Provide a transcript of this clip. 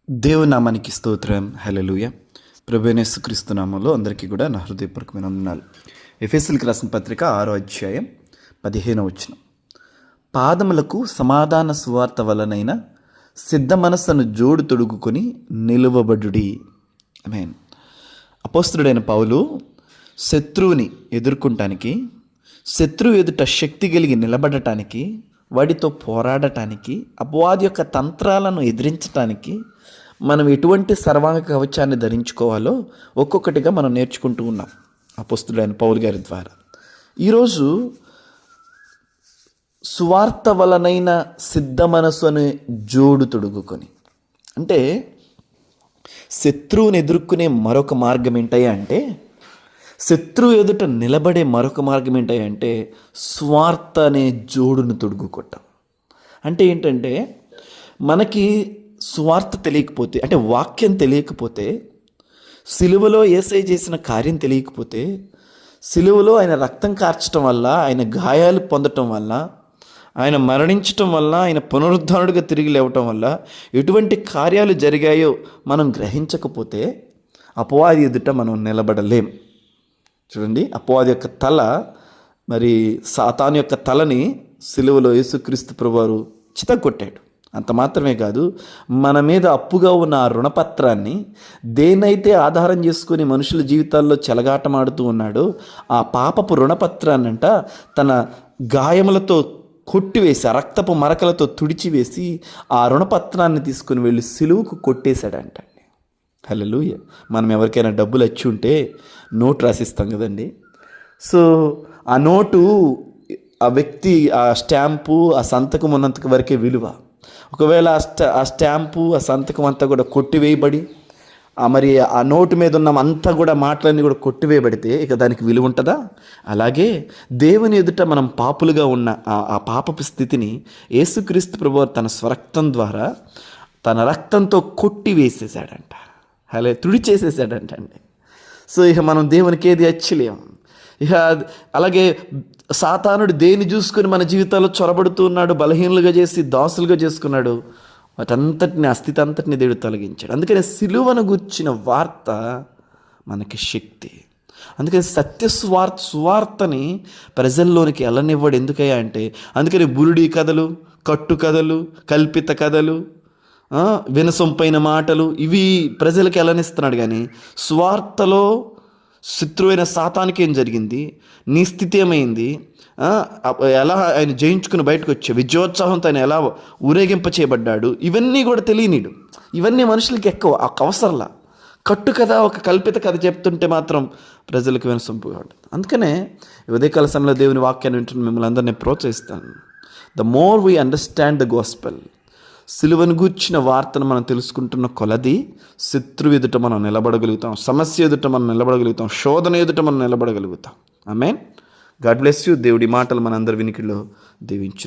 దేవుని నామానికి స్తోత్రం. హల్లెలూయా. ప్రభువైన యేసుక్రీస్తు నామములో అందరికీ కూడా నా హృదయపూర్వకమైన వందనాలు. ఎఫెసీయులకు రాసిన పత్రిక 6వ అధ్యాయం 15వ వచనం. పాదములకు సమాధాన సువార్త వలనైన సిద్ధ మనస్సును జోడు తొడుగుకొని నిలువబడుడి. ఆమేన్. అపోస్తలుడైన పౌలు శత్రువుని ఎదుర్కొనటానికి, శత్రువు ఎదుట శక్తి కలిగి నిలబడటానికి, వాడితో పోరాడటానికి, అపవాది యొక్క తంత్రాలను ఎదిరించటానికి మనం ఎటువంటి సర్వాంగ కవచాన్ని ధరించుకోవాలో ఒక్కొక్కటిగా మనం నేర్చుకుంటూ ఉన్నాం అపోస్తలుడైన పౌలు గారి ద్వారా. ఈరోజు సువార్త వలనైన సిద్ధ మనసు అనే జోడు తొడుగుకొని, అంటే శత్రువుని ఎదుర్కొనే మరొక మార్గం ఏంటయ్యా అంటే, శత్రువు ఎదుట నిలబడే మరొక మార్గం ఏంటంటే స్వార్థ అనే జోడును తొడుగుకోవటం. అంటే ఏంటంటే, మనకి స్వార్థ తెలియకపోతే, అంటే వాక్యం తెలియకపోతే, సిలువలో యేసయ్య చేసిన కార్యం తెలియకపోతే, సిలువలో ఆయన రక్తం కార్చడం వల్ల, ఆయన గాయాలు పొందటం వల్ల, ఆయన మరణించటం వల్ల, ఆయన పునరుద్ధానుడిగా తిరిగి లేవటం వల్ల ఎటువంటి కార్యాలు జరిగాయో మనం గ్రహించకపోతే అపవాది ఎదుట మనం నిలబడలేం. చూడండి, అపవాది యొక్క తల, మరి సాతాను యొక్క తలని సిలువలో యేసుక్రీస్తు ప్రభువారు చితగొట్టాడు. అంత మాత్రమే కాదు, మన మీద అప్పుగా ఉన్న ఆ రుణపత్రాన్ని దేనైతే ఆధారం చేసుకుని మనుషుల జీవితాల్లో చెలగాటమాడుతూ ఉన్నాడో ఆ పాపపు రుణపత్రాన్నంట తన గాయములతో కొట్టివేసి, ఆ రక్తపు మరకలతో తుడిచివేసి ఆ రుణపత్రాన్ని తీసుకుని వెళ్ళి సిలువుకు కొట్టేశాడంట. హల్లెలూయా. మనం ఎవరికైనా డబ్బులు వచ్చి ఉంటే నోటు రాసిస్తాం కదండి. సో ఆ నోటు, ఆ వ్యక్తి, ఆ స్టాంపు, ఆ సంతకం ఉన్నంత వరకే విలువ. ఒకవేళ ఆ స్టాంపు, ఆ సంతకం అంతా కూడా కొట్టివేయబడి, మరి ఆ నోటు మీద ఉన్న అంతా కూడా మాటలన్నీ కూడా కొట్టివేయబడితే ఇక దానికి విలువ ఉంటుందా? అలాగే దేవుని ఎదుట మనం పాపులుగా ఉన్న ఆ పాపపు స్థితిని యేసుక్రీస్తు ప్రభువు తన స్వరక్తం ద్వారా, తన రక్తంతో కొట్టివేసేసాడంట. అలా తుడిచేసేసాడంట అండి. సో ఇక మనం దేవునికి ఏది అచ్చలేం. ఇక అలాగే సాతానుడు దేని చూసుకొని మన జీవితాల్లో చొరబడుతూ ఉన్నాడు, బలహీనులుగా చేసి దాసులుగా చేసుకున్నాడు, వాటంతటిని, అస్థితి అంతటిని దేవుడు తొలగించాడు. అందుకని సిలువను గుర్చిన వార్త మనకి శక్తి. అందుకని సువార్తని ప్రజల్లోనికి వెళ్ళనివ్వడు. ఎందుకయ్యా అంటే, అందుకని బురుడి కథలు, కట్టు కథలు, కల్పిత కథలు, వినసొంపైన మాటలు ఇవి ప్రజలకు ఎలానిస్తున్నాడు. కానీ స్వార్థలో శత్రువైన సాతానికి ఏం జరిగింది, నీ స్థితి ఏమైంది, ఎలా ఆయన జయించుకుని బయటకు వచ్చే విజయోత్సాహంతో ఆయన ఎలా ఊరేగింప చేయబడ్డాడు, ఇవన్నీ కూడా తెలియనీడు. ఇవన్నీ మనుషులకి ఎక్కువ అవసరంలా. కట్టు కథ, ఒక కల్పిత కథ చెప్తుంటే మాత్రం ప్రజలకు వినసొంపుగా ఉంటుంది. అందుకనే ఉదయకాల సమయంలో దేవుని వాక్యాన్ని వింటున్న మిమ్మల్ని అందరినీ ప్రోత్సహిస్తాను. The more we understand the gospel, సిలువను గూర్చిన వార్తను మనం తెలుసుకుంటున్న కొలది శత్రువు ఎదుట మనం నిలబడగలుగుతాం, సమస్య ఎదుట మనం నిలబడగలుగుతాం, శోధన ఎదుట మనం నిలబడగలుగుతాం. ఆమేన్. God bless you. దేవుడి మాటలు మనందరి వినికిడిలో దీవించు.